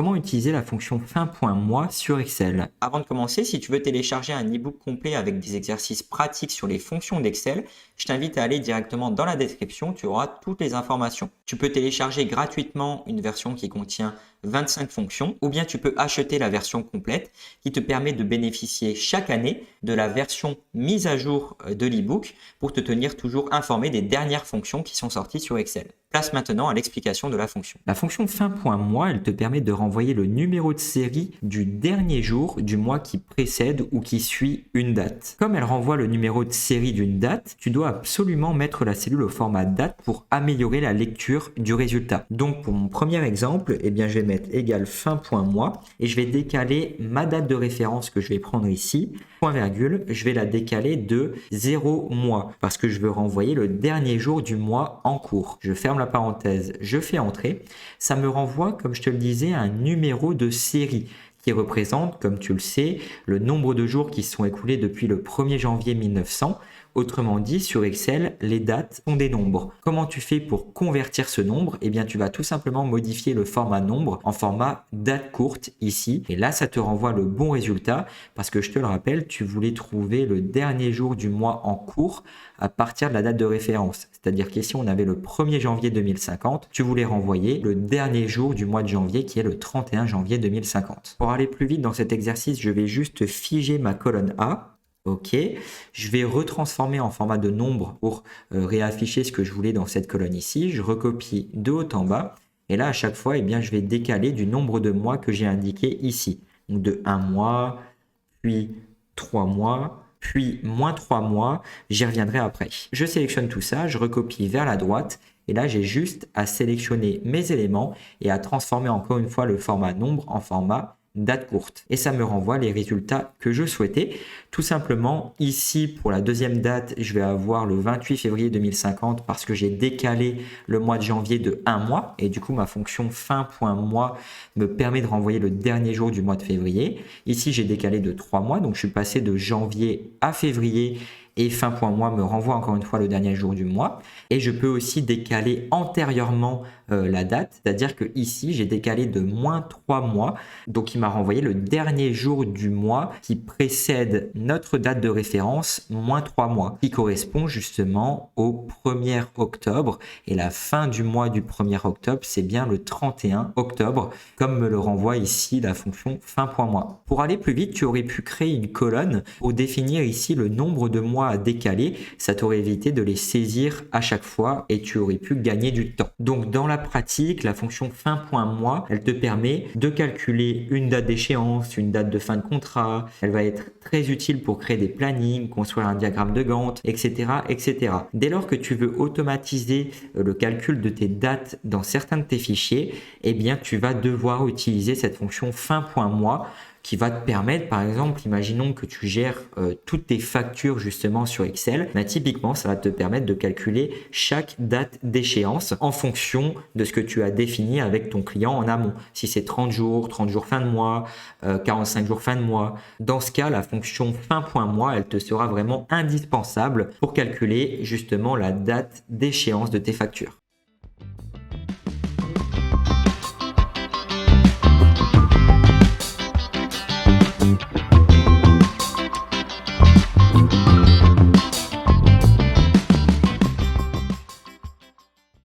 Comment utiliser la fonction fin.mois sur Excel? Avant de commencer, si tu veux télécharger un e-book complet avec des exercices pratiques sur les fonctions d'Excel, je t'invite à aller directement dans la description, tu auras toutes les informations. Tu peux télécharger gratuitement une version qui contient 25 fonctions ou bien tu peux acheter la version complète qui te permet de bénéficier chaque année de la version mise à jour de l'e-book pour te tenir toujours informé des dernières fonctions qui sont sorties sur Excel. Place maintenant à l'explication de la fonction. La fonction fin.mois, elle te permet de renvoyer le numéro de série du dernier jour du mois qui précède ou qui suit une date. Comme elle renvoie le numéro de série d'une date, tu dois absolument mettre la cellule au format date pour améliorer la lecture du résultat. Donc pour mon premier exemple, je vais mettre égal fin.mois et je vais décaler ma date de référence que je vais prendre ici, point virgule, je vais la décaler de 0 mois parce que je veux renvoyer le dernier jour du mois en cours. Je ferme la parenthèse, je fais entrer. Ça me renvoie, comme je te le disais, un numéro de série qui représente, comme tu le sais, le nombre de jours qui se sont écoulés depuis le 1er janvier 1900. Autrement dit, sur Excel, les dates sont des nombres. Comment tu fais pour convertir ce nombre? Tu vas tout simplement modifier le format nombre en format date courte ici. Et là, ça te renvoie le bon résultat parce que je te le rappelle, tu voulais trouver le dernier jour du mois en cours à partir de la date de référence. C'est-à-dire qu'ici, on avait le 1er janvier 2050. Tu voulais renvoyer le dernier jour du mois de janvier qui est le 31 janvier 2050. Pour aller plus vite dans cet exercice, je vais juste figer ma colonne A. Ok, je vais retransformer en format de nombre pour réafficher ce que je voulais dans cette colonne ici. Je recopie de haut en bas et là à chaque fois, je vais décaler du nombre de mois que j'ai indiqué ici. Donc de 1 mois, puis 3 mois, puis moins 3 mois. J'y reviendrai après. Je sélectionne tout ça, je recopie vers la droite et là j'ai juste à sélectionner mes éléments et à transformer encore une fois le format nombre en format date courte et ça me renvoie les résultats que je souhaitais. Tout simplement ici pour la deuxième date je vais avoir le 28 février 2050 parce que j'ai décalé le mois de janvier de 1 mois et du coup ma fonction fin.mois me permet de renvoyer le dernier jour du mois de février. Ici j'ai décalé de 3 mois donc je suis passé de janvier à février et fin.mois me renvoie encore une fois le dernier jour du mois. Et je peux aussi décaler antérieurement la date, c'est-à-dire que ici j'ai décalé de moins 3 mois, donc il m'a renvoyé le dernier jour du mois qui précède notre date de référence, moins 3 mois, qui correspond justement au 1er octobre. Et la fin du mois du 1er octobre, c'est bien le 31 octobre, comme me le renvoie ici la fonction fin.mois. Pour aller plus vite, tu aurais pu créer une colonne pour définir ici le nombre de mois à décaler, ça t'aurait évité de les saisir à chaque fois et tu aurais pu gagner du temps. Donc dans la pratique, la fonction fin.mois, elle te permet de calculer une date d'échéance, une date de fin de contrat. Elle va être très utile pour créer des plannings, construire un diagramme de Gantt, etc., etc. Dès lors que tu veux automatiser le calcul de tes dates dans certains de tes fichiers, tu vas devoir utiliser cette fonction fin.mois qui va te permettre, par exemple, imaginons que tu gères toutes tes factures justement sur Excel, typiquement ça va te permettre de calculer chaque date d'échéance en fonction de ce que tu as défini avec ton client en amont. Si c'est 30 jours fin de mois, 45 jours fin de mois, dans ce cas, la fonction fin.mois, elle te sera vraiment indispensable pour calculer justement la date d'échéance de tes factures.